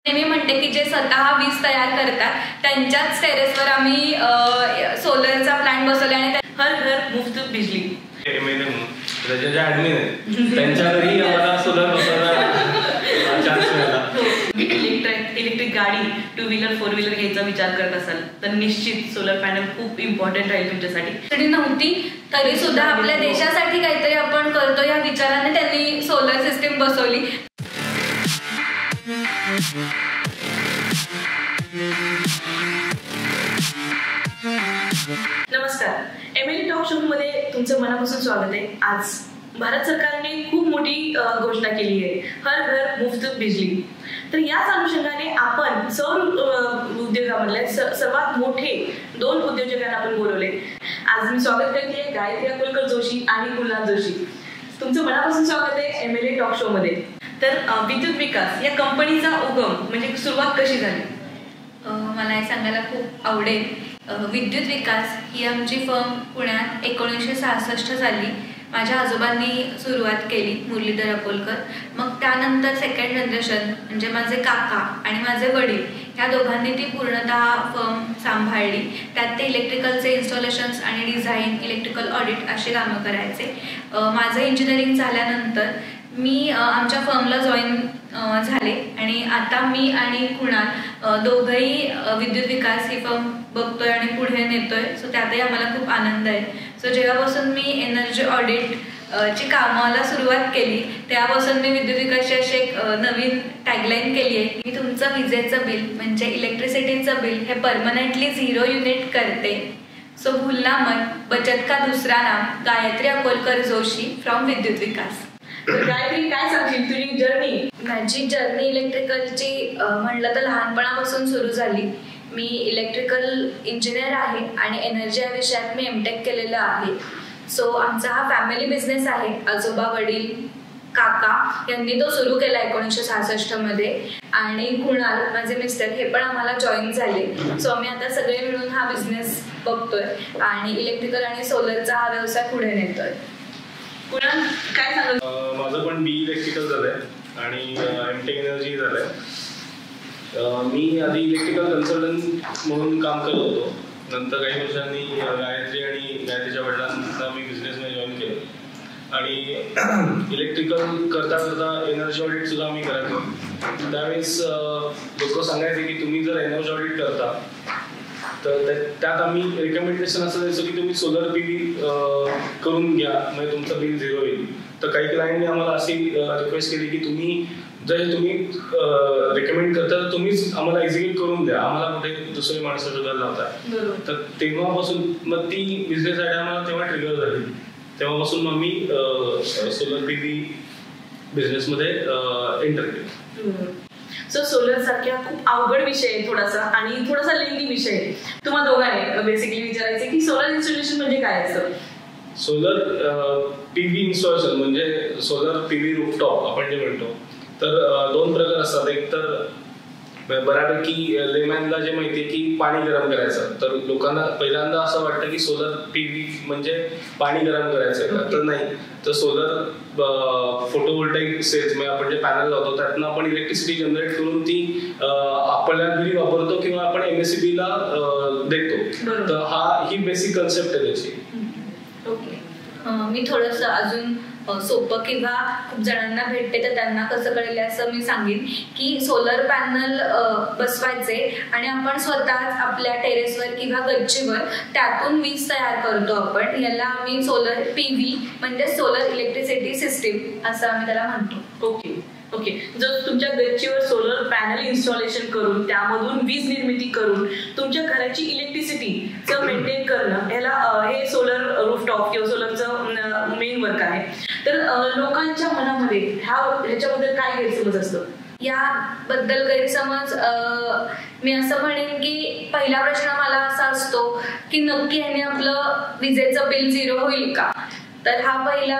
नेहमी म्हणते की जे स्वतः वीज तयार करतात त्यांच्याच टेरेसवर आम्ही सोलरचा प्लांट बसवला आणि हर घर मुफ्त बिजली त्याचे जे ॲडमिन आहेत त्यांच्या घरी आम्हाला सोलर बसवायला चान्स मिळाला. इलेक्ट्रिक गाडी, टू व्हीलर, फोर व्हीलर घ्यायचा विचार करत असाल तर निश्चित सोलर पॅनल खूप इम्पॉर्टंट राहील तुमच्यासाठी. तरी नव्हती तरी सुद्धा आपल्या देशासाठी काहीतरी आपण करतो या विचाराने त्यांनी सोलर सिस्टीम बसवली. नमस्कार, MLA टॉक शो मध्ये तुमचं मनापासून स्वागत आहे. आज भारत सरकारने खूप मोठी घोषणा केली आहे, हर घर मुफ्त बिजली. तर याच अनुषंगाने आपण सौर उद्योगामधल्या सर्वात मोठे 2 उद्योजकांना आपण बोलवले. आज मी स्वागत करते गायत्री अकोलकर जोशी आणि गुलनाथ जोशी. तुमचं मनापासून स्वागत आहे MLA टॉक शो मध्ये. तर विद्युत विकास या कंपनीचा उगम म्हणजे सुरुवात कशी झाली? मला हे सांगायला खूप आवडेल. विद्युत विकास ही आमची फर्म पुण्यात 1966 साली माझ्या आजोबांनी सुरुवात केली, मुरलीधर अकोलकर. मग त्यानंतर सेकंड जनरेशन म्हणजे माझे काका आणि माझे वडील ह्या दोघांनी ती पूर्णतः फर्म सांभाळली. त्यात ते इलेक्ट्रिकलचे इन्स्टॉलेशन्स आणि डिझाईन, इलेक्ट्रिकल ऑडिट असे कामं करायचे. माझं इंजिनिअरिंग झाल्यानंतर मी आमच्या फर्मला जॉईन झाले आणि आता मी आणि कुणाल दोघंही विद्युत विकास ही फर्म बघतोय आणि पुढे नेतोय. सो त्यातही आम्हाला खूप आनंद आहे. सो जेव्हापासून मी एनर्जी ऑडिट ची कामाला सुरुवात केली तेव्हापासून मी विद्युत विकासची अशी एक नवीन टॅगलाईन केली आहे की तुमचं विजेचं बिल म्हणजे इलेक्ट्रिसिटीचं बिल हे परमनंटली 0 युनिट करते. सो भूलना मत, बचत का दुसरा नाम, गायत्री अकोलकर जोशी फ्रॉम विद्युत विकास. गायत्री, काय सांगशील तुझी जर्नी? माझी जर्नी इलेक्ट्रिकलची म्हणलं तर लहानपणापासून सुरू झाली. मी इलेक्ट्रिकल इंजिनियर आहे आणि एनर्जी या विषयात मी MTech केलेलं आहे. सो आमचा हा फॅमिली बिझनेस आहे. आजोबा, वडील, काका यांनी तो सुरू केला 1966 मध्ये आणि कुणाल माझे मिस्टर हे पण आम्हाला जॉईन झाले. सो आम्ही आता सगळे मिळून हा बिझनेस बघतोय आणि इलेक्ट्रिकल आणि सोलरचा हा व्यवसाय पुढे नेतोय. कुणाल, काय सांगाल? माझं पण BE इलेक्ट्रिकल झालंय आणि MTech एनर्जी झालंय. मी आधी इलेक्ट्रिकल कन्सल्टंट म्हणून काम करत होतो. नंतर काही वर्षांनी गायत्री आणि गायत्रीच्या वडिलांना मी बिझनेसमध्ये जॉईन केलं आणि इलेक्ट्रिकल करता करता एनर्जी ऑडिट सुद्धा आम्ही करायचो. त्यावेळेस लोक सांगायचे की तुम्ही जर एनर्जी ऑडिट करता तर त्यात आम्ही रिकमेंडेशन असं द्यायचो की तुम्ही सोलर PV करून घ्या म्हणजे तुमचं बिल 0 येईल. तर काही क्लायंटने आम्हाला अशी रिक्वेस्ट केली की तुम्ही रिकमेंड करता तर तुम्हीच आम्हाला एक्झिक्यूट करून द्या, आम्हाला कुठे दुसरी माणसं शोधायला लावता. तर तेव्हापासून मग ती बिझनेस आयडिया आम्हाला तेव्हा ट्रिगर झाली. तेव्हापासून मग मी सोलर PV बिझनेसमध्ये एंटर केलं. सो सोलर सारख्या खूप अवघड विषय आहे थोडासा आणि थोडासा लेंदी विषय आहे. तुम्हा दोघांनी बेसिकली विचारायचे की सोलर इन्स्टॉलेशन म्हणजे काय असतं? सोलर PV इन्स्टॉलेशन म्हणजे सोलर PV रूफटॉप आपण जे म्हणतो. तर 2 प्रकार असतात. एक तर बऱ्यापैकी लेमॅनला जे माहितीये की पाणी गरम करायचं, तर लोकांना पहिल्यांदा असं वाटतं की सोलर PV म्हणजे पाणी गरम करायचं आहे का? तर नाही. तर सोलर फोटोव्होल्टाईक सेल्स म्हणजे आपण जे पॅनल लावतो त्यातनं आपण इलेक्ट्रिसिटी जनरेट करून ती आपल्या घरी वापरतो किंवा आपण MSEB ला देतो. तर ही बेसिक कन्सेप्ट आहे त्याची. ओके, मी थोडंसं अजून सोपं किंवा खूप जणांना भेटते तर त्यांना कसं कळेल असं मी सांगेन की सोलर पॅनल बसवायचे आणि आपण स्वतःच आपल्या टेरेसवर किंवा गच्चीवर त्यातून वीज तयार करतो आपण. याला आम्ही सोलर PV म्हणजे सोलर इलेक्ट्रिसिटी सिस्टीम असं आम्ही त्याला म्हणतो. ओके, जर तुमच्या गच्चीवर सोलर पॅनल इन्स्टॉलेशन करून त्यामधून वीज निर्मिती करून तुमच्या घराची इलेक्ट्रिसिटीचं मेंटेन करणं याला हे सोलर रूफटॉप किंवा सोलरचं मेन वर्क आहे. तर लोकांच्या मनामध्ये ह्याच्याबद्दल काय गैरसमज असतं? याबद्दल गैरसमज मी असं म्हणेन की पहिला प्रश्न मला असा असतो की नक्की ह्याने आपलं विजेचं बिल 0 होईल का? तर हा पहिला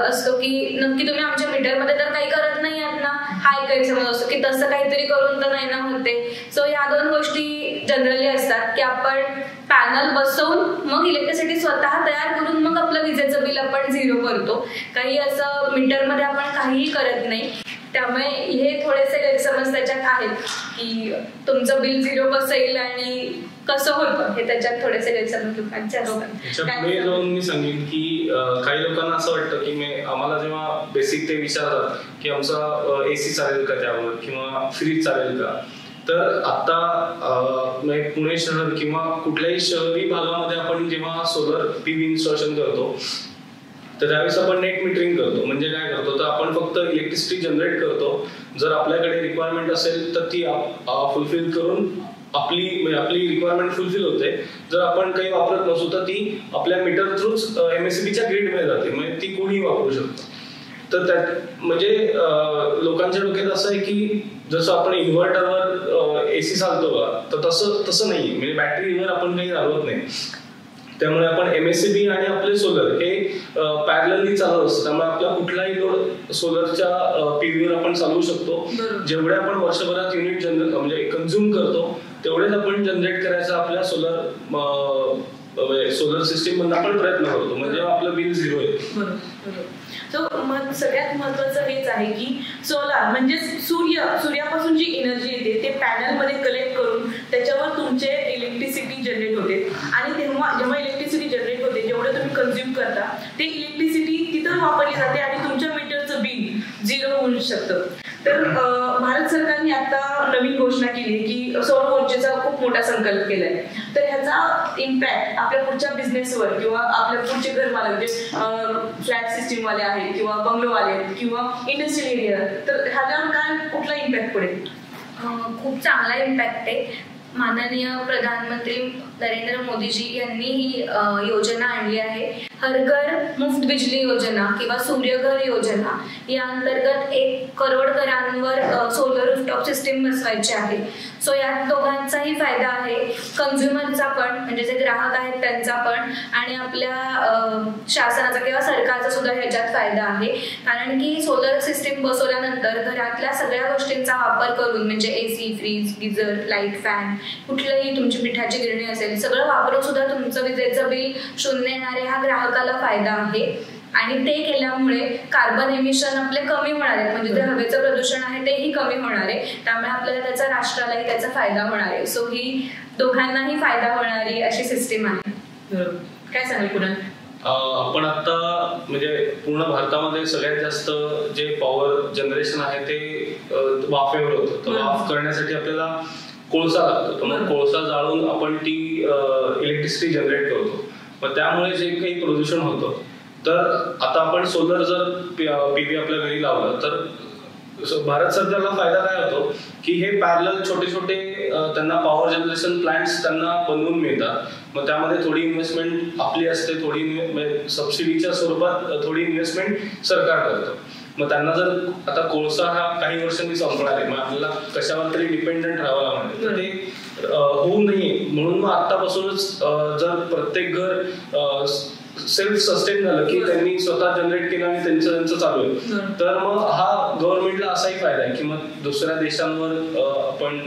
असतो की नक्की तुम्ही आमच्या मीटरमध्ये तर काही करत नाही आहात ना, हा एक गैरसमज असतो की तसं काहीतरी करून तर नाही ना होते. सो या 2 गोष्टी जनरली असतात की आपण पॅनल बसवून मग इलेक्ट्रिसिटी स्वतः तयार करून मग आपलं विजेचं बिल आपण 0 करतो. काही असं मीटरमध्ये आपण काहीही करत नाही. त्यामुळे हे थोडेसे गैरसमज त्याच्यात आहेत की तुमचं बिल 0 कसं येईल आणि कसं होतं, हे त्याच्यात थोडेसे गैरसमज लोकांचे असतात. मी सांगेन की काही लोकांना असं वाटतं की आम्हाला जेव्हा बेसिक ते विचारतात की आमचा AC चालेल का त्यावर किंवा फ्रीज चालेल का, तर आता पुणे शहर किंवा कुठल्याही शहरी भागामध्ये आपण जेव्हा सोलर PV इन्स्टॉलेशन करतो तर त्यावेळेस आपण नेट मीटरिंग करतो. म्हणजे काय करतो, तर आपण फक्त इलेक्ट्रिसिटी जनरेट करतो. जर आपल्याकडे रिक्वायरमेंट असेल तर ती फुलफिल करून आपली रिक्वायरमेंट फुलफिल होते. जर आपण काही वापरत नसू तर ती आपल्या मीटर थ्रूच MSEBच्या ग्रीडमध्ये जाते, म्हणजे ती कोणी वापरू शकतो. तर त्यात म्हणजे लोकांच्या डोक्यात असं आहे की जसं आपण इन्व्हर्टरवर AC चालतो का, तर तसं नाही. म्हणजे बॅटरीवर आपण काही चालवत नाही. त्यामुळे आपण MSEB आणि आपले सोलर हे पॅरलली चालत असतं. त्यामुळे आपला कुठलाही लोड सोलरच्या PVवर आपण चालवू शकतो. जेवढे आपण वर्षभरात युनिट जनरेट म्हणजे कंझ्युम करतो तेवढेच आपण जनरेट करायचा आपल्या सोलर सिस्टीम मधून आपण प्रयत्न करतो, म्हणजे आपलं बिल 0 येईल. सगळ्यात महत्वाचं हेच आहे की सोलार म्हणजे सूर्यापासून जी एनर्जी येते ते पॅनल मध्ये कलेक्ट करून त्याच्यावर तुमचे इलेक्ट्रिसिटी जनरेट होते. आणि जेव्हा इलेक्ट्रिसिटी जनरेट होते, जेवढं तुम्ही कंझ्युम करता ते इलेक्ट्रिसिटी तिथं वापरली जाते आणि तुमच्या मीटरचं बिल 0 होऊ शकतं. तर भारत सरकारने आता नवीन घोषणा केली की सौर ऊर्जेचा खूप मोठा संकल्प केलाय. तर ह्याचा इम्पॅक्ट आपल्या पुढच्या बिझनेसवर किंवा आपल्या पुढचे घरमालक म्हणजे फ्लॅट सिस्टीम वाले आहेत किंवा बंगलोवाले आहेत किंवा इंडस्ट्रियल एरिया, तर ह्याच्यावर काय कुठला इम्पॅक्ट पडेल? खूप चांगला इम्पॅक्ट आहे. माननीय प्रधानमंत्री नरेंद्र मोदीजी यांनी ही योजना आणली आहे. हर घर मुफ्त बिजली योजना किंवा सूर्यघर योजना या अंतर्गत 1 करोड घरांवर सोलर रूफटॉप सिस्टीम बसवायची आहे. सो यात दोघांचाही फायदा आहे, कंझ्युमरचा पण म्हणजे जे ग्राहक आहेत त्यांचा पण, आणि आपल्या शासनाचा किंवा सरकारचा सुद्धा ह्याच्यात फायदा आहे. कारण की सोलर सिस्टीम बसवल्यानंतर घरातल्या सगळ्या गोष्टींचा वापर करून म्हणजे AC, fridge, geyser, light, fan, कुठलंही तुमची पिठाची गिरणी असेल सगळं वापरून सुद्धा तुमचं विजेचं बिल 0 येणारे हा ग्राहकाला फायदा आहे. आणि ते केल्यामुळे कार्बन एमिशन आपले कमी होणार आहेत, म्हणजे जे हवेचं प्रदूषण आहे तेही कमी होणार आहे. त्यामुळे आपल्याला त्याचा राष्ट्रालाही त्याचा फायदा होणार आहे. सो ही दोघांनाही फायदा होणारी अशी सिस्टीम आहे. काय सांगेल पुन्हा? आपण आता म्हणजे पूर्ण भारतामध्ये सगळ्यात जास्त जे पॉवर जनरेशन आहे ते वाफेवर होतं. तर वाफ करण्यासाठी आपल्याला कोळसा लागतो. तर मग कोळसा जाळून आपण ती इलेक्ट्रिसिटी जनरेट करतो. मग त्यामुळे जे काही प्रदूषण होतं, तर आता आपण सोलर जर PV आपल्या घरी लावलं तर भारत सरकारला फायदा काय होतो की हे पॅरलल छोटे छोटे त्यांना पॉवर जनरेशन प्लांट्स त्यांना बनवून मिळतात. मग त्यामध्ये थोडी इन्व्हेस्टमेंट आपली असते, थोडी सबसिडीच्या स्वरूपात थोडी इन्व्हेस्टमेंट सरकार करतं. मग त्यांना जर आता कोळसा हा काही वर्षांनी संपणार आहे, मग आपल्याला कशावर तरी डिपेंडंट राहावं लागणार, तर ते होऊ नये म्हणून मग आतापासूनच जर प्रत्येक घर सेल्फ सस्टेन झालं की त्यांनी स्वतः जनरेट केलं आणि त्यांचं चालू आहे, तर मग हा गव्हर्नमेंटला असाही फायदा आहे की मग दुसऱ्या देशांवर आपण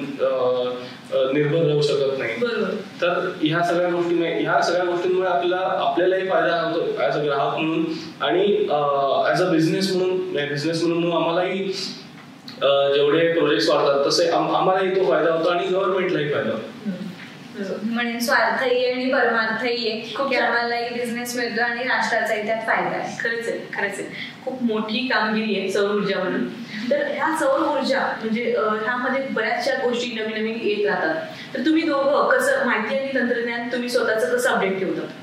निर्भर राहू शकत नाही. तर ह्या सगळ्या गोष्टींमुळे आपल्यालाही फायदा होतो ऍज अ ग्राहक म्हणून, आणि ऍज अ बिझनेस म्हणून आम्हालाही जेवढे प्रोजेक्ट वाढतात तसे आम्हालाही तो फायदा होतो आणि गव्हर्नमेंटलाही फायदा होतो. म्हणजे स्वार्थही आणि परमार्थही आहे की आम्हालाही बिझनेस मिळतो आणि राष्ट्राचाही त्यात फायदा आहे. खरंच आहे. खूप मोठी कामगिरी आहे सौर ऊर्जा म्हणून. तर ह्या सौर ऊर्जा म्हणजे ह्यामध्ये बऱ्याचशा गोष्टी नवीन येत राहतात. तर तुम्ही दोघं कसं माहिती आणि तंत्रज्ञान तुम्ही स्वतःचं कसं अपडेट ठेवता?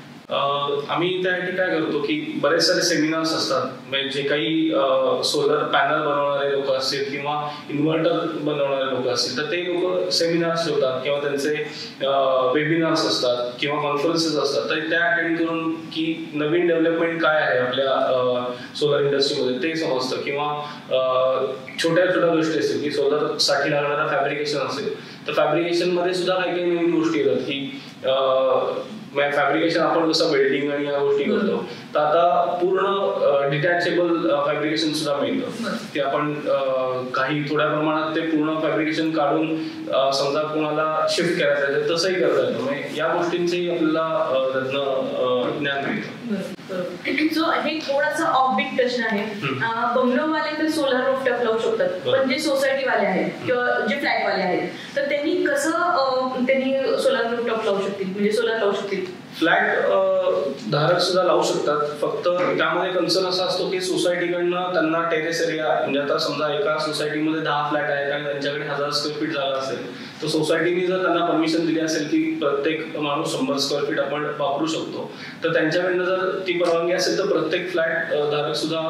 आम्ही त्यासाठी काय करतो की बरेच सारे सेमिनार्स असतात, म्हणजे जे काही सोलर पॅनल बनवणारे लोक असतील किंवा इन्व्हर्टर बनवणारे लोक असतील तर ते लोक सेमिनार्स ठेवतात किंवा त्यांचे वेबिनार्स असतात किंवा कॉन्फरन्सेस असतात. तर त्या अटेंड करून की नवीन डेव्हलपमेंट काय आहे आपल्या सोलर इंडस्ट्रीमध्ये ते समजतं, किंवा छोट्या गोष्टी असतील की सोलर साठी लागणारा फॅब्रिकेशन असेल तर फॅब्रिकेशन मध्ये सुद्धा काही नवीन गोष्टी येतात की फॅब्रिकेशन आपण कसं वेल्डिंग आणि या गोष्टी करतो, तर आता पूर्ण डिटॅचेबल फॅब्रिकेशन सुद्धा मिळतं की आपण काही थोड्या प्रमाणात ते पूर्ण फॅब्रिकेशन काढून समजा कोणाला शिफ्ट करायचं तसंही करता येतं. या गोष्टींचंही आपल्याला त्यातनं ज्ञान मिळतं. सो हे थोडासा ऑफबीट प्रश्न आहे. बंगलोवाले तर सोलर रूफटॉप लावू शकतात, पण जे सोसायटीवाले आहेत किंवा जे फ्लॅटवाले आहेत तर त्यांनी कसं सोलर रूफटॉप लावू शकतील, म्हणजे सोलर लावू शकतील? फ्लॅट धारक सुद्धा लावू शकतात, फक्त त्यामध्ये कन्सर्न असा असतो की सोसायटीकडनं त्यांना टेरेस एरिया, म्हणजे आता समजा एका सोसायटीमध्ये 10 फ्लॅट आहेत आणि त्यांच्याकडे 1000 स्क्वेअर फीट जागा असेल तर सोसायटीने जर त्यांना परमिशन दिली असेल की प्रत्येक माणूस 100 स्क्वेअर फीट आपण वापरू शकतो, तर त्यांच्याकडनं जर ती परवानगी असेल तर प्रत्येक फ्लॅट धारक सुद्धा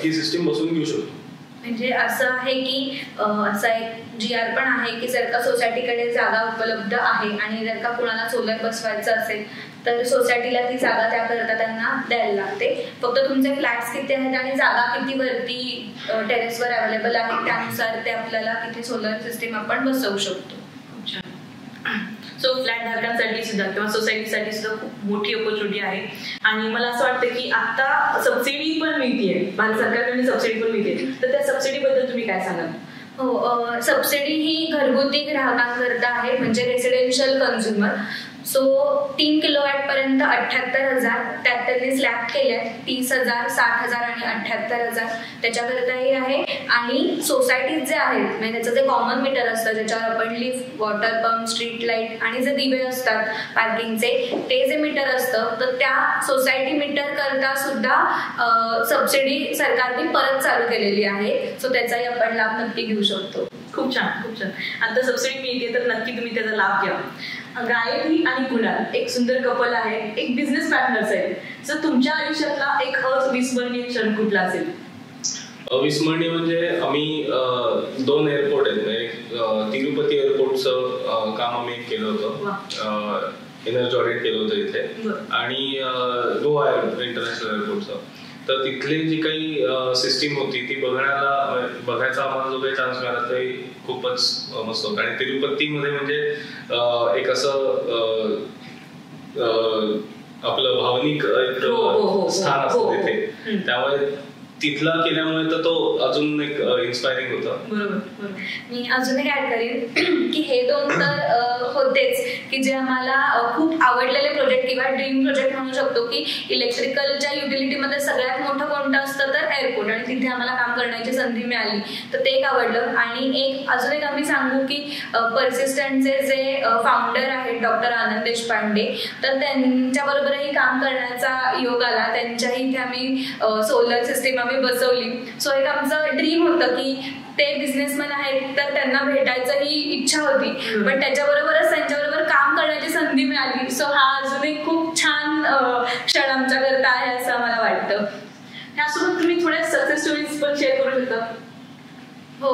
ही सिस्टीम बसवून घेऊ शकतो. म्हणजे असं आहे की असा एक GR पण आहे की जर का सोसायटीकडे जागा उपलब्ध आहे आणि जर का कुणाला सोलर बसवायचं असेल तर सोसायटीला ती जागा त्याकरता त्यांना द्यायला लागते. फक्त तुमचे फ्लॅट्स किती आहेत आणि जागा किती वरती टेरेसवर अवेलेबल आहे त्यानुसार ते आपल्याला तिथे सोलर सिस्टीम आपण बसवू शकतो. सो फ्लॅट धारकांसाठी सुद्धा किंवा सोसायटीसाठी सुद्धा खूप मोठी ऑपॉर्च्युनिटी आहे. आणि मला असं वाटतं की आता सबसिडी पण मिळते, भारत सरकारकडून सबसिडी पण मिळते, तर त्या सबसिडीबद्दल तुम्ही काय सांगाल? हो, सबसिडी ही घरगुती ग्राहकांकरता आहे, म्हणजे रेसिडेन्शियल कन्झ्युमर. सो 3 किलोवॅट पर्यंत 78,000, त्यात त्यांनी स्लॅब केले 30,000, 60,000 आणि 78,000 त्याच्याकरताही आहे. आणि सोसायटीत जे आहेत म्हणजे त्याचं जे कॉमन मीटर असतं ज्याच्यावर आपण lift, water pump, street light आणि जे दिवे असतात पार्किंगचे, ते जे मीटर असतं तर त्या सोसायटी मीटर करता सुद्धा सबसिडी सरकारने परत चालू केलेली आहे. सो त्याचाही आपण लाभ नक्की घेऊ शकतो. खूप छान, खूप छान. आता सबसिडी मिळते तर नक्की तुम्ही त्याचा लाभ घ्या. गायत्री आणि कुणाल एक सुंदर कपल आहे, एक बिझनेस पार्टनर्स आहेत. सो तुमच्या आयुष्यातला एक अविस्मरणीय क्षण कुठला असेल? अविस्मरणीय म्हणजे आम्ही 2 एअरपोर्ट आहेत, म्हणजे तिरुपती एअरपोर्टचं काम आम्ही केलं होतं, एनर्जी ऑडिट केलं होतं इथे, आणि गोवा इंटरनॅशनल एअरपोर्टचं. तर तिथली जी काही सिस्टीम होती ती बघायचा आम्हाला जो काही चान्स मिळाला ते खूपच मस्त होतं. आणि तिरुपतीमध्ये म्हणजे एक असं आपलं भावनिक एक स्थान असतं तिथे, त्यामुळे तिथला केल्यामुळे तर तो अजून एक इन्स्पायरिंग होता. बरोबर. मी अजून एक ऍड करेन की हे 2 तर होतेच की जे आम्हाला खूप आवडलेले प्रोजेक्ट किंवा ड्रीम प्रोजेक्ट म्हणू शकतो की इलेक्ट्रिकलच्या युटिलिटीमध्ये सगळ्यात मोठं कोणतं असतं तर एअरपोर्ट, आणि तिथे आम्हाला काम करण्याची संधी मिळाली तर ते एक आवडलं. आणि अजून एक आम्ही सांगू की पर्सिस्टंटचे जे फाउंडर आहेत डॉक्टर आनंद देशपांडे, तर त्यांच्याबरोबरही काम करण्याचा योग आला. त्यांच्याही इथे आम्ही सोलर सिस्टीम आम्ही बसवली. सो एक आमचं ड्रीम होतं की ते बिझनेसमॅन आहेत तर त्यांना भेटायचं ही इच्छा होती, पण त्याच्याबरोबरच त्यांच्याबरोबर काम करण्याची संधी मिळाली. सो हा अजून एक खूप छान क्षण आमच्याकरता आहे असं मला वाटतं. त्यासोबत तुम्ही थोड्या सक्सेस स्टोरीज पण शेअर करू शकता? हो,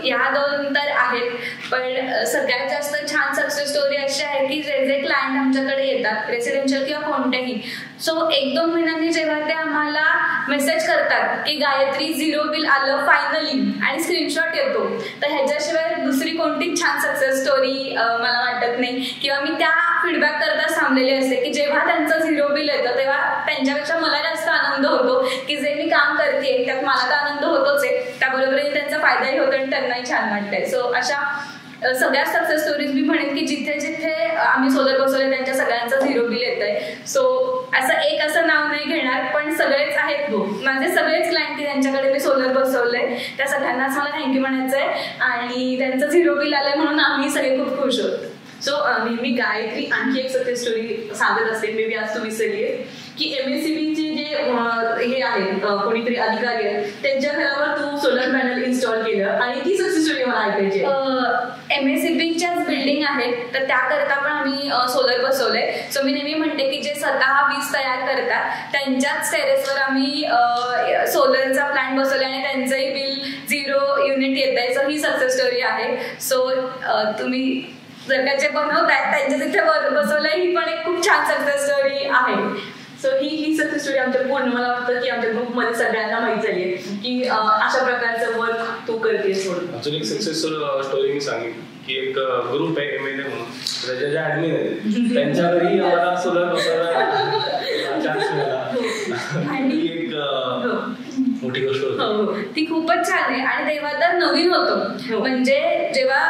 या 2 तर आहेत, पण सगळ्यात जास्त छान सक्सेस स्टोरी अशी आहे की जे क्लायंट आमच्याकडे येतात रेसिडेन्शियल किंवा कोणतेही, सो 1-2 महिन्यांनी जेव्हा ते आम्हाला मेसेज करतात की गायत्री 0 बिल आलं फायनली आणि स्क्रीनशॉट येतो, तर ह्याच्याशिवाय दुसरी कोणतीच छान सक्सेस स्टोरी मला वाटत नाही. किंवा मी त्या फीडबॅक करताच थांबलेली असते की जेव्हा त्यांचं 0 बिल येतं तेव्हा त्यांच्यापेक्षा मला जास्त आनंद होतो की जे मी काम करते त्यात मला तर आनंद होतोच आहे, त्याबरोबरही त्यांचा फायदाही होतो आणि त्यांनाही छान वाटतंय. सो अशा सगळ्या सक्सेस स्टोरीज मी म्हणेन की जिथे जिथे आम्ही सोलर बसवले त्यांच्या सगळ्यांचं 0 बिल येतंय. सो असं नाव नाही घेणार, पण सगळेच आहेत. माझे सगळेच क्लायंट की त्यांच्याकडे मी सोलर बसवलंय त्या सगळ्यांनाच मला थँक्यू म्हणायचंय, आणि त्यांचं 0 बिल आलंय म्हणून आम्ही सगळे खूप खुश होतो. सो नेहमी गायत्री आणखी एक सक्सेस स्टोरी सांगत असते, मे बी आज तू विसरलीये, की MSEBचे जे हे आहेत कोणीतरी अधिकारी आहेत त्यांच्या घरावर तू सोलर पॅनल इन्स्टॉल केलं, आणि ती सक्सेस स्टोरी मला ऐकायची. MSEBच्याच बिल्डिंग आहेत तर त्याकरता पण आम्ही सोलर बसवलंय. सो मी नेहमी म्हणते की जे स्वतः वीज तयार करतात त्यांच्याच टेरेसवर आम्ही सोलरचा प्लांट बसवला आणि त्यांचंही बिल 0 युनिट येत आहे. सो ही सक्सेस स्टोरी आहे. सो तुम्ही जर का जे बनवतायत त्यांच्या तिथे बसवलंय, ही पण एक खूप छान सक्सेस स्टोरी आहे. सो ही सक्सेस स्टोरी आमच्या पूर्ण मला वाटतं की आमच्या ग्रुपमध्ये सगळ्यांना माहित झाली आहे की अशा प्रकारचं वर्क तू करतेस. अजून एक सक्सेस स्टोरी मी सांगेन की एक ग्रुप आहे MLA म्हणून, त्याच्या ज्या ऍडमिन आहेत त्यांच्या घरी आम्हाला सोलर बसवायला चान्स मिळाला, आणि एक मोठी गोष्ट होती. ती खूपच छान आहे. आणि तेव्हा तर नवीन होतं, म्हणजे जेव्हा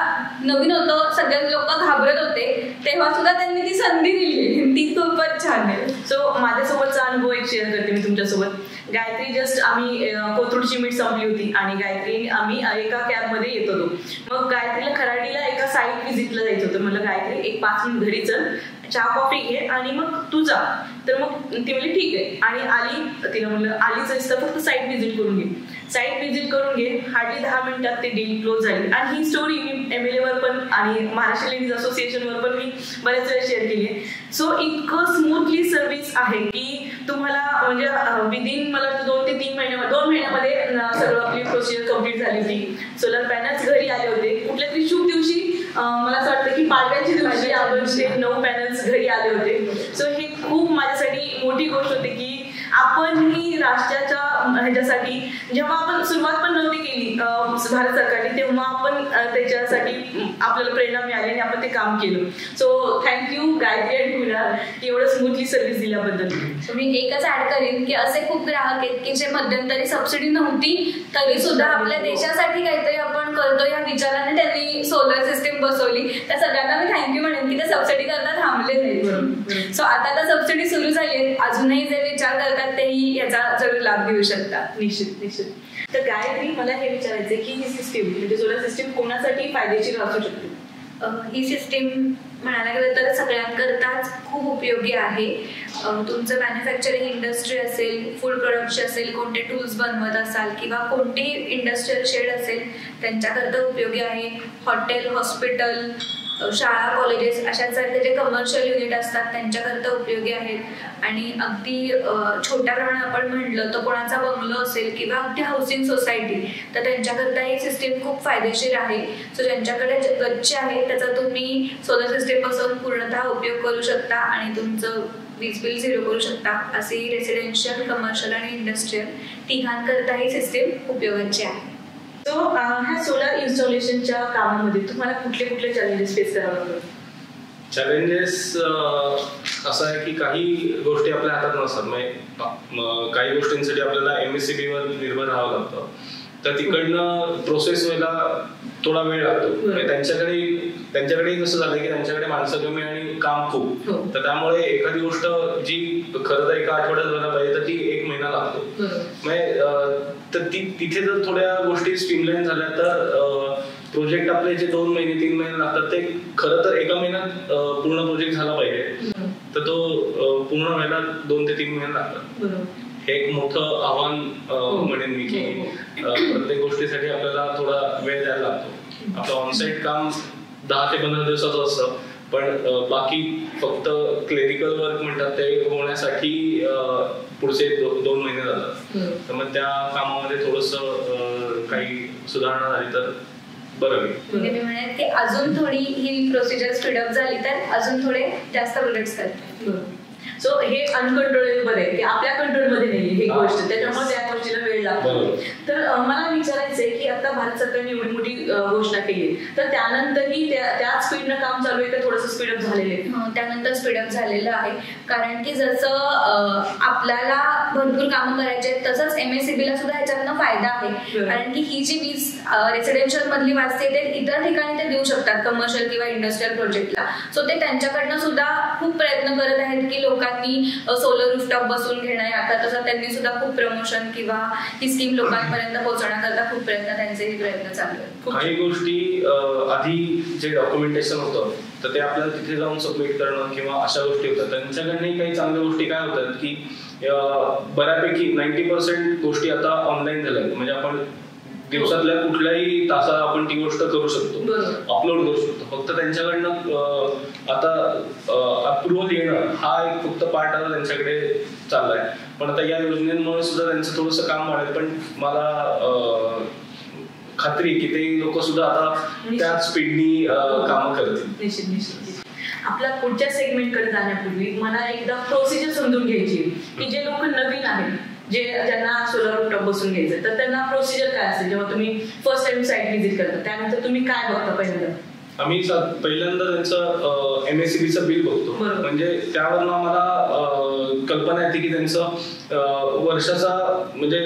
नवीन होतं सगळे लोक घाबरत होते तेव्हा सुद्धा त्यांनी ती संधी दिली. ती खूपच छान आहे. सो माझ्यासोबतचा अनुभव एक शेअर करते मी तुमच्यासोबत. गायत्री जस्ट आम्ही कोथरूडची मीट संपली होती आणि गायत्री आम्ही एका कॅबमध्ये येत होतो. मग गायत्रीला खराडीला एका साईट व्हिजिटला जायचं होतं. म्हणलं गायत्री एक 5 मिनिट घरी चल, चहा कॉफी घे आणि मग तू जा. तर मग ती म्हणली ठीक आहे आणि आली. तिला म्हणलं आलीच असतं फक्त साईट व्हिजिट करून घे. साईट व्हिजिट करून घे. हार्डली 10 मिनिटात ते डील क्लोज झाली. आणि ही स्टोरी मी MLA वर पण आणि महाराष्ट्र लेडीज असोसिएशनवर पण मी बऱ्याच वेळा शेअर केली आहे. सो इतकं स्मूथली सर्व्हिस आहे की तुम्हाला म्हणजे विदिन मला 2 ते 3 महिन्यामध्ये 2 महिन्यामध्ये सगळं आपली प्रोसिजर कम्प्लीट झाली होती. सोलर पॅनल्स घरी आले होते. कुठल्या तरी शुभ दिवशी मला असं वाटतं की पाडव्याच्या दिवशी आमचे 9 पॅनल्स घरी आले होते. सो हे खूप माझ्यासाठी मोठी गोष्ट होती की आपण ही राष्ट्राच्या ह्याच्यासाठी जेव्हा आपण सुरुवात पण नव्हती केली भारत सरकारने, तेव्हा आपण त्याच्यासाठी आपल्याला प्रेरणा मिळाली आणि आपण ते काम केलं. सो थँक्यू गायत्री आणि कुणाल की एवढं स्मूथली सर्व्हिस दिल्याबद्दल. मी एकच ऍड करेन की असे खूप ग्राहक आहेत की जे मध्यंतरी सबसिडी नव्हती तरी सुद्धा आपल्या देशासाठी काहीतरी आपण करतो या विचाराने त्यांनी सोलर सिस्टीम बसवली. त्या सगळ्यांना मी थँक्यू म्हणेन की ते सबसिडी करता थांबले नाही. सो आता तर सबसिडी सुरू झाली, अजूनही जे विचार करतात तेही याचा जरूर लाभ घेऊ शकतात. निश्चित. तर गायत्री मला हे विचारायचं की ही सिस्टीम म्हणजे सोलर सिस्टीम कोणासाठी फायदेशीर असू शकते? ही सिस्टीम म्हणायला गेलं तर सगळ्यांकरताच खूप उपयोगी आहे. तुमचं मॅन्युफॅक्चरिंग इंडस्ट्री असेल, फूड प्रोडक्शन असेल, कोणते टूल्स बनवत असाल किंवा कोणती इंडस्ट्रियल शेड असेल त्यांच्याकरता उपयोगी आहे. हॉटेल, हॉस्पिटल, शाळा, कॉलेजेस अशांसारखे जे कमर्शियल युनिट असतात त्यांच्याकरता उपयोगी आहेत. आणि अगदी छोट्या प्रमाणात आपण म्हणलं तर कोणाचा बंगलो असेल किंवा अगदी हाऊसिंग सोसायटी तर त्यांच्याकरता ही सिस्टीम खूप फायदेशीर आहे. सो ज्यांच्याकडे गच्ची आहे त्याचा तुम्ही सोलर सिस्टीम बसवून पूर्णतः उपयोग करू शकता आणि तुमचं वीज बिल 0 करू शकता. अशी रेसिडेन्शियल, कमर्शियल आणि इंडस्ट्रियल तिघांकरता ही सिस्टीम उपयोगाची आहे. सो ह्या सोलर इन्स्टॉलेशनच्या कामामध्ये तुम्हाला कुठले चॅलेंजेस फेस करावे लागतात? चॅलेंजेस असं आहे की काही गोष्टी आपल्या हातात नसतात. म्हणजे काही गोष्टींसाठी आपल्याला MSCB वर निर्भर राहावं लागतं. तर तिकडनं प्रोसेस व्हायला थोडा वेळ लागतो. त्यांच्याकडे कसं झालं की त्यांच्याकडे माणसं कमी आणि काम खूप, तर त्यामुळे एखादी गोष्ट जी खरं तर एका आठवड्यात व्हायला पाहिजे तर ती 1 महिना लागतो. म्हणजे तर तिथे जर थोड्या गोष्टी स्ट्रीमलाईन झाल्या तर प्रोजेक्ट आपले जे 2 महिने 3 महिने लागतात ते खरं तर एका महिन्यात पूर्ण प्रोजेक्ट झाला पाहिजे तर तो पूर्ण व्हायला 2 ते 3 महिने लागतात. हे एक मोठं आव्हान म्हणेन मी की प्रत्येक गोष्टीसाठी आपल्याला थोडा वेळ द्यायला लागतो. आपलं ऑनसाईट काम 10 ते 15 दिवसाचं असतं, पण बाकी फक्त क्लेरिकल वर्क म्हणतात ते होण्यासाठी पुढचे 2 महिने जातात. तर मग त्या कामामध्ये थोडंसं काही सुधारणा झाली तर बरं. मी म्हणेन की अजून थोडी ही प्रोसिजर स्पीडअप झाली तर अजून थोडे जास्त प्रोजेक्ट्स करतात. सो हे अनकंट्रोलेबल आहे की आपल्या कंट्रोलमध्ये नाही ही गोष्ट, त्याच्यामुळे त्या गोष्टीला वेळ लागतो. तर मला विचारायचंय की आता भारत सरकारने एवढी मोठी घोषणा केली तर त्यानंतरही त्याच स्पीडनं काम चालू आहे का थोडंसं स्पीडअप झालेलं आहे? त्यानंतर स्पीडअप झालेलं आहे, कारण की जसं आपल्याला भरपूर कामं करायचे आहेत तसंच MSCBला सुद्धा ह्याच्यातनं फायदा आहे. कारण की ही जी वीज रेसिडेन्शियल मधली वाजते ते इतर ठिकाणी ते देऊ शकतात, कमर्शियल किंवा इंडस्ट्रियल प्रोजेक्टला. सो ते त्यांच्याकडनं सुद्धा खूप प्रयत्न करत आहेत की लोकांनी सोलर रूफटॉप बसवून घेणं. आता तसं त्यांनी सुद्धा खूप प्रमोशन किंवा ही स्कीम लोकांपर्यंत पोहोचवण्याकरता खूप त्यांचेही प्रयत्न चालू आहेत. काही गोष्टी आधी जे डॉक्युमेंटेशन होतं तर ते आपल्याला तिथे जाऊन सबमिट करणं किंवा अशा गोष्टी होतात. त्यांच्याकडनंही काही चांगल्या गोष्टी काय होतात की बऱ्यापैकी 90% गोष्टी आता ऑनलाईन झाल्या. म्हणजे आपण दिवसातल्या कुठल्याही तासात आपण ती गोष्ट करू शकतो, अपलोड करू शकतो. फक्त त्यांच्याकडनं आता अप्रुव्हल येणं हा एक फक्त पार्ट आता त्यांच्याकडे चाललाय. पण आता या योजनेमुळे सुद्धा त्यांचं थोडंसं काम वाढेल. पण मला खात्री की ते लोक सुद्धा आता त्याच स्पीडनी काम करतील. निश्चित. आपल्या पुढच्या सेगमेंटकडे जाण्यापूर्वी मला एकदा प्रोसिजर समजून घ्यायची की जे लोक नवीन आहेत, ज्यांना सोलर रूफटॉप बसून घ्यायचं तर त्यांना प्रोसिजर काय असेल? जेव्हा तुम्ही फर्स्ट टाइम साईट व्हिजिट करता त्यानंतर तुम्ही काय बघता? पहिल्यांदा आम्ही पहिल्यांदा त्यांचं MSCBचं बिल बघतो. म्हणजे त्यावरून आम्हाला कल्पना येते की त्यांचं वर्षाचा म्हणजे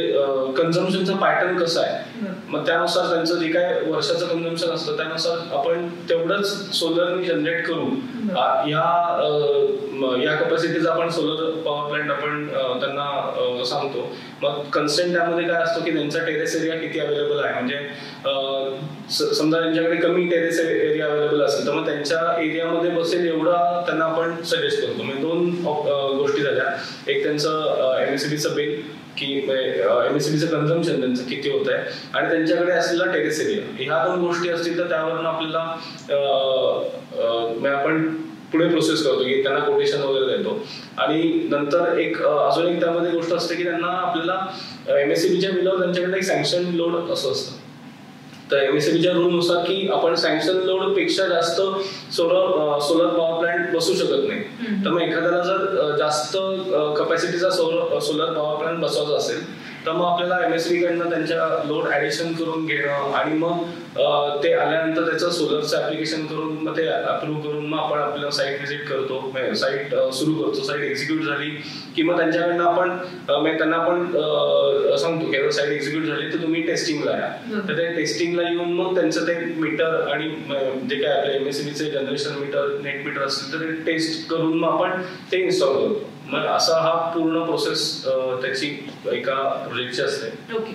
कन्झम्पशनचा पॅटर्न कसा आहे. मग त्यानुसार त्यांचं जे काय वर्षाचं कन्झम्पशन असतं त्यानुसार आपण तेवढंच सोलरनी जनरेट करून या कॅपॅसिटीचा आपण सोलर पॉवर प्लांट आपण त्यांना सांगतो. मग कन्स्टंट त्यामध्ये काय असतो की त्यांचा टेरेस एरिया किती अवेलेबल आहे. म्हणजे समजा त्यांच्याकडे कमी टेरेस एरिया अवेलेबल असेल तर मग त्यांच्या एरियामध्ये बसेल एवढा त्यांना आपण सजेस्ट करतो. म्हणजे 2 गोष्टी झाल्या. एक त्यांचं MSCBचं बिल की MSCBचं कन्झम्पशन त्यांचं किती होत आहे आणि त्यांच्याकडे असलेला टेरेस एरिया. ह्या 2 गोष्टी असतील तर त्यावरून आपल्याला आपण पुढे प्रोसेस करतो की त्यांना कोटेशन वगैरे देतो. आणि नंतर अजून एक त्यामध्ये गोष्ट असते की त्यांना आपल्याला MSCBच्या बिलावर त्यांच्याकडे एक सँक्शन लोड असं असतं. तर MSCBच्या रूलनुसार की आपण सँक्शन लोड पेक्षा जास्त सोलर पॉवर प्लांट बसू शकत नाही. तर मग एखाद्याला जर जास्त कॅपॅसिटीचा सोलर पॉवर प्लांट बसवायचा असेल तर मग आपल्याला MSCB कडनं त्यांच्या लोड ऍडिशन करून घेणं आणि मग ते आल्यानंतर त्याचं सोलरचं ऍप्लिकेशन करून मग ते अप्रूव्ह करून मग आपण आपल्याला साईट व्हिजिट करतो. साईट सुरू करतो. साईट एक्झिक्यूट झाली की मग त्यांच्याकडनं आपण त्यांना आपण सांगतो की साईट एक्झिक्यूट झाली तर तुम्ही टेस्टिंगला या. तर ते टेस्टिंगला येऊन मग त्यांचं ते मीटर आणि जे काय आपल्या MSCBचे जनरेशन मीटर नेट मीटर असतील तर ते टेस्ट करून मग आपण ते इन्स्टॉल करतो. मग असा हा पूर्ण प्रोसेस त्याची एका प्रोजेक्टची असते. ओके,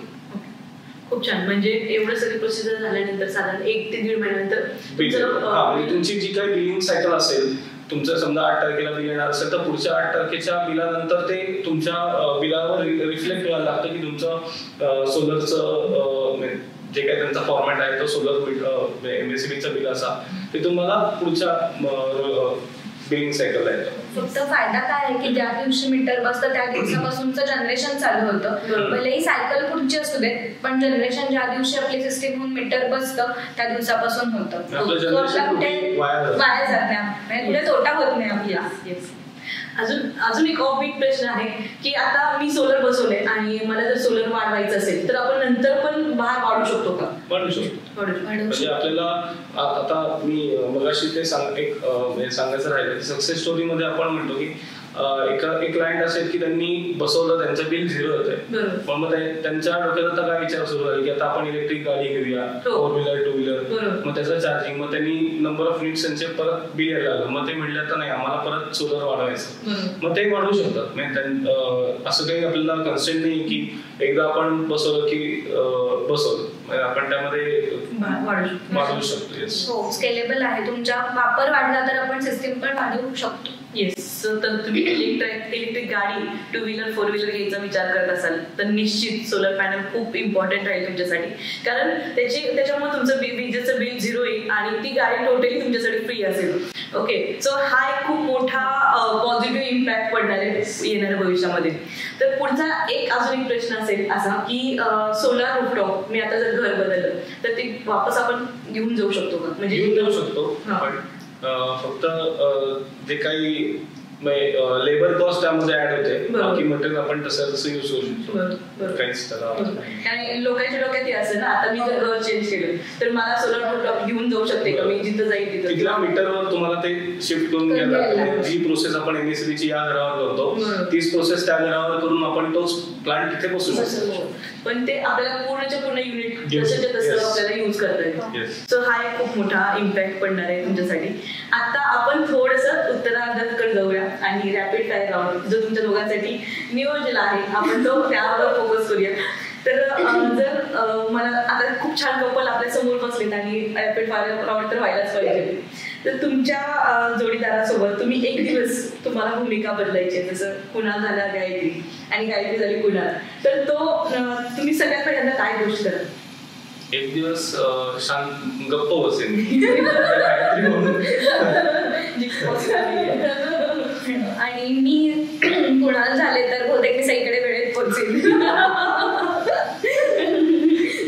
खूप छान. म्हणजे एवढं सगळी प्रोसिजर झाल्यानंतर साधारण 1 ते 1.5 महिन्यानंतर तुमची जी काही बिलिंग सायकल असेल, तुमचं समजा 8 तारखेला बिल येणार असेल तर पुढच्या 8 तारखेच्या बिलानंतर ते तुमच्या बिलावर रिफ्लेक्ट व्हायला लागतं की तुमचं सोलरचं जे काही त्यांचा फॉर्मॅट आहे तो सोलर MSCBचं बिल असा ते तुम्हाला पुढच्या बिलिंग सायकलला येतं. फक्त फायदा काय आहे की ज्या दिवशी मीटर बसतं त्या दिवसापासूनचं जनरेशन चालू होतं. भलेही सायकल पुढची असू दे पण जनरेशन ज्या दिवशी आपली सिस्टीम होऊन मीटर बसतं त्या दिवसापासून होतं. कुठे वाया जात नाही, कुठे तोटा होत नाही आपला. अजून एक ऑफबीट प्रश्न आहे की आता मी सोलर बसवले आणि मला जर सोलर वाढवायचं असेल तर आपण नंतर पण भार वाढू शकतो का? वाढू शकतो. म्हणजे आपल्याला आता मी मगाशी ते सांगायचं राहिलं. सक्सेस स्टोरी मध्ये आपण म्हणतो की एक क्लायंट असेल की त्यांनी बसवलं, त्यांचं बिल 0 होतंय. पण मग त्यांच्या डोक्यात आता काय विचार सुरू झाले की आता आपण इलेक्ट्रिक गाडी घेऊया, 4 व्हीलर 2 व्हीलर, मग त्याचं चार्जिंग, मग त्यांनी नंबर ऑफ युनिट्स त्यांचे परत बिल यायला लागलं. मग ते म्हटलं तर नाही आम्हाला परत सोलर वाढवायचं. मग ते वाढवू शकतात. म्हणजे असं काही आपल्याला कन्स्टेंट नाही की एकदा आपण बसवलं की बसवलं, आपण त्यामध्ये वाढवू शकतो. स्केलेबल आहे. तुमचा वापर वाढला तर आपण सिस्टीम पण वाढवू शकतो. येस. तर तुम्ही इलेक्ट्रिक गाडी 2 व्हीलर 4 व्हीलर घ्यायचा विचार करत असाल तर निश्चित सोलर पॅनल खूप इम्पॉर्टंट राहील तुमच्यासाठी. कारण त्याच्यामुळे तुमचं विजेचं बिल 0 येईल आणि ती गाडी टोटली तुमच्यासाठी फ्री असेल. ओके, सो हा एक खूप मोठा पॉझिटिव्ह इम्पॅक्ट पडणार आहे येणाऱ्या भविष्यामध्ये. तर पुढचा अजून एक प्रश्न असेल असा की सोलार रूफटॉप मी आता जर घर बदललं तर ते वापस आपण घेऊन जाऊ शकतो का? म्हणजे घेऊन जाऊ शकतो पण फक्त जे काही लेबर कॉस्ट त्यामध्ये ऍड होते, बाकी मटेरियल आपण तसं यूज करू शकतो. काहीच त्याला कारण लोकांच्या डोक्यात हे असं ना आता मी जर घर चेंज केलं तर मला सोलर रूफटॉप घेऊन जाऊ शकते का? मी जिथं जाईल तिथल्या मीटरवर तुम्हाला ते शिफ्ट करून घ्यायला. जी प्रोसेस आपण MSCBची या घरावर करतो तीच प्रोसेस त्या घरावर करून आपण तोच प्लांट तिथे बसू शकतो. पण ते आपल्याला पूर्णच्या पूर्ण युनिट जसंच्या तसं आपल्याला युज करता येतं. सो हा एक खूप मोठा इम्पॅक्ट पडणार आहे तुमच्यासाठी. आता आपण थोडंसं उत्तरार्धाकडे जाऊया आणि रॅपिड फायर राऊंड जो तुमच्या दोघांसाठी नियोजन आहे आपण तो त्यावर फोकस करूया. तर जर मला आता खूप छान कपल आपल्या समोर बसलेत आणि रॅपिड फायर राऊंड तर व्हायलाच पाहिजे. तर तुमच्या जोडीदारासोबत तुम्ही 1 दिवस तुम्हाला भूमिका बदलायची, जसं कुणाल झाला गायत्री आणि गायत्री झाली कुणाल, तर तो तुम्ही सगळ्यात पहिल्यांदा काय गोष्ट करा? 1 दिवस शांत गप्प बसेल आणि मी कुणाल झाले तर बहुतेक मी सगळीकडे वेळेत पोहोचेल.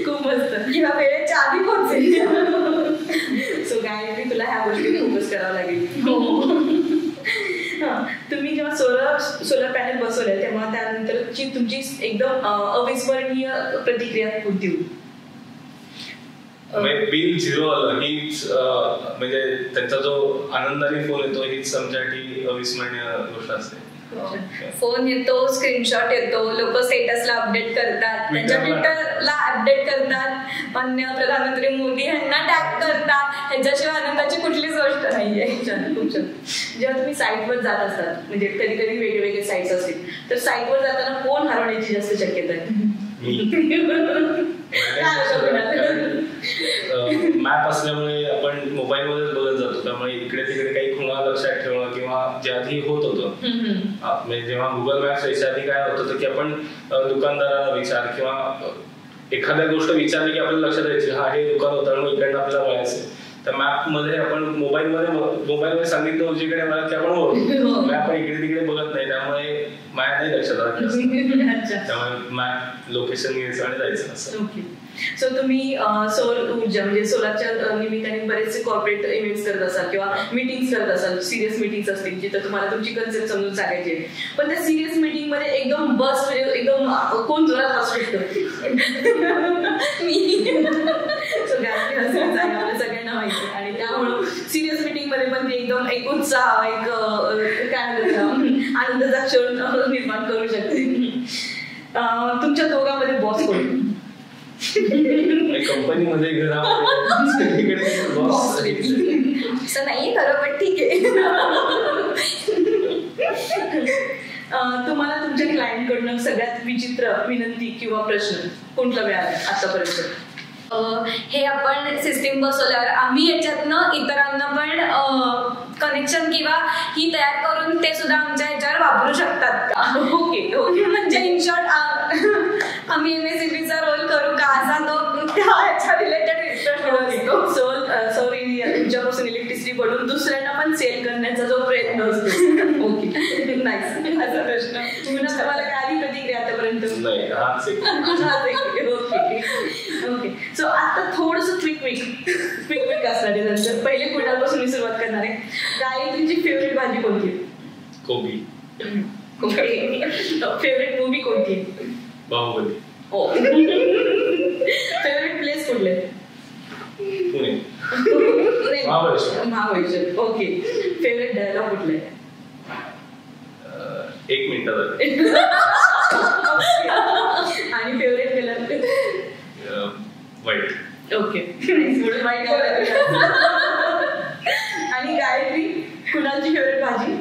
खूप मस्त. किंवा वेळेच्या आधी पोहोचेल. सो गायत्री तुला ह्या गोष्टी फोकस करावं लागेल. तुम्ही जेव्हा सोलर पॅनल बसवले तेव्हा त्यानंतरची तुमची एकदम अविस्मरणीय प्रतिक्रिया कोणती होती? बिल 0 आलं हीच म्हणजे त्यांचा जो आनंदाने फोन येतो हीच आमच्यासाठी अविस्मरणीय गोष्ट असते. फोन येतो, स्क्रीनशॉट येतो, लोक स्टेटसला अपडेट करतात, त्यांच्या ट्विटरला अपडेट करतात, माननीय प्रधानमंत्री मोदी यांना टॅग करतात, ह्याच्याशिवाय आनंदाची कुठलीच गोष्ट नाहीये. खूप छान. जेव्हा तुम्ही साईटवर जात असतात, म्हणजे कधी कधी वेगवेगळे साईट्स असतील, तर साईटवर जाताना फोन हरवण्याची जास्त शक्यता आहे. मॅप असल्यामुळे आपण मोबाईलमध्येच बघत जातो, त्यामुळे इकडे तिकडे काही खुणा लक्षात ठेवणं किंवा जे आधी होत होतं, म्हणजे जेव्हा गुगल मॅप्स यायच्या आधी काय होत होतं की आपण दुकानदाराला विचार किंवा एखाद्या गोष्ट विचारली की आपल्याला लक्षात यायची हा हे दुकान होतं आणि इकडनं आपल्याला वळायचं. तर मॅप मध्ये आपण मोबाईलमध्ये सांगितलं उजवीकडे मला की आपण ओळखतो, मॅप इकडे तिकडे बघत नाही, त्यामुळे माझ्या नाही लक्षात राहत. त्यामुळे मॅप लोकेशन घ्यायचं आणि जायचं असं. सो तुम्ही सौर ऊर्जा म्हणजे सोलारच्या निमित्ताने बरेचसे कॉर्पोरेट इव्हेंट्स करत असाल किंवा मीटिंग्स करत असाल, सिरियस मीटिंग्स असतील जिथं तुम्हाला तुमची कन्सेप्ट समजून सांगायची. पण त्या सिरियस मीटिंग मध्ये एकदम बस म्हणजे एकदम कोण जोरात हसू शकतो? आपल्या सगळ्यांना माहिती. आणि त्यामुळं सिरियस मीटिंग मध्ये पण ते एकदम एक उत्साह, एक काय म्हणतात आनंदाचा क्षण निर्माण करू शकते. तुमच्या दोघांमध्ये बॉस कोण? कंपनीमध्ये घरामध्ये असं नाहीये खरं, पण ठीक आहे. तुम्हाला तुमच्या क्लायंटकडनं सगळ्यात विचित्र विनंती किंवा प्रश्न कोणता मिळाला आतापर्यंत? हे आपण सिस्टीम बसवल्यावर आम्ही याच्यातनं इतरांना पण कनेक्शन किंवा ही तयार करून ते सुद्धा आमच्या ह्याच्यावर वापरू शकतात का? ओके. म्हणजे इन शॉर्ट आम्ही MSCBचा रोल करू का असा तो ह्याच्या रिलेटेड सौर तुमच्यापासून इलेक्ट्रिसिटी बनवून दुसऱ्यांना पण सेल करण्याचा जो प्रयत्न असतो. Okay, nice. असा प्रश्न तुम्हाला काय आली प्रतिक्रिया आतापर्यंत? ओके. सो आता थोडंसं क्विक असणार आहे. नंतर पहिले कुणापासून मी सुरुवात करणार आहे. गायत्रीची फेवरेट भाजी कोणती? कोबी. फेवरेट मूवी कोणती? बाहुबली. हो. फेवरेट प्लेस कुठले? Pune. Mahabaleshwar. Okay. Favourite dialogue कुठले? 1 मिनिटात. आणि favourite colour? White. Okay. White. आणि गायत्री कुणाची फेवरेट भाजी?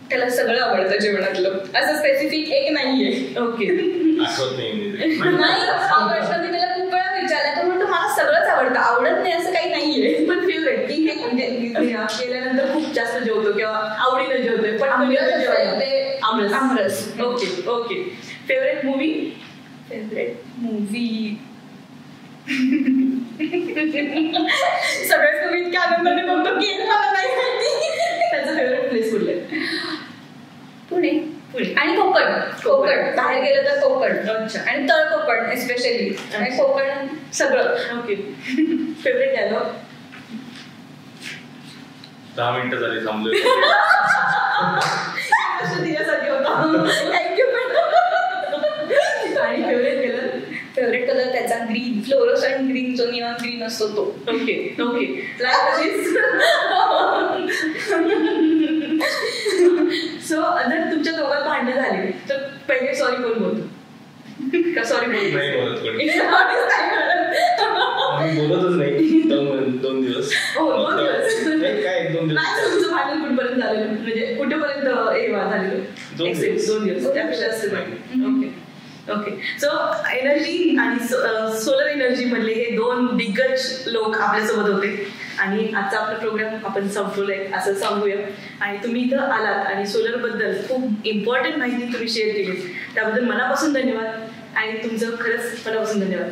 त्याला सगळं आवडतं जेवणातलं, असं स्पेसिफिक एक नाहीये. ओके. आठवत नाही. हा प्रश्न मी त्याला खूप वेळा विचारला, तो म्हणतो मला सगळंच आवडतं, आवडत नाही असं काही नाहीये. पण फेवरेट ठीक आहे, म्हणजे केल्यानंतर खूप जास्त जेवतो किंवा आवडीनं जेवतोय पण आमरस. ओके. Favourite movie? सगळ्याच तुम्ही इतक्या आनंदाने बघतो की मला नाही माहिती. त्याचं फेवरेट प्लेस कुठलं? पुणे आणि कोकण. बाहेर गेलं तर कोकण. अच्छा. आणि तळ कोकण स्पेशली. आणि कोकण सगळं. ओके. Favourite dialogue? 10 मिनिटं झाली थांबलोय. दिल्यासाठी होता. थँक्यू. आणि फेवरेट कलर? फेवरेट कलर त्याचा ग्रीन, फ्लोरोसंट ग्रीन, जो निऑन ग्रीन असतो तो. ओके. सो जर तुमच्या दोघात भांडण झाली तर पहिले सॉरी कोण बोलतो? का सॉरी नाही बोलत कोणी. बोलतच नाही 2 दिवस. हो, 2 दिवस. काय 2 दिवस? नाही, तुमचं भांडण कुठपर्यंत झालेलं, म्हणजे कुठेपर्यंत झालेलं? 2 दिवस. त्यापेक्षा असं नाही. ओके. सो एनर्जी आणि सोलर एनर्जी मधले हे 2 दिग्गज लोक आपल्यासोबत होते आणि आजचा आपला प्रोग्राम आपण संपवलाय असं सांगूया. आणि तुम्ही इथं आलात आणि सोलर बद्दल खूप इम्पॉर्टंट माहिती तुम्ही शेअर केली, त्याबद्दल मनापासून धन्यवाद. आणि तुमचं खरंच मनापासून धन्यवाद.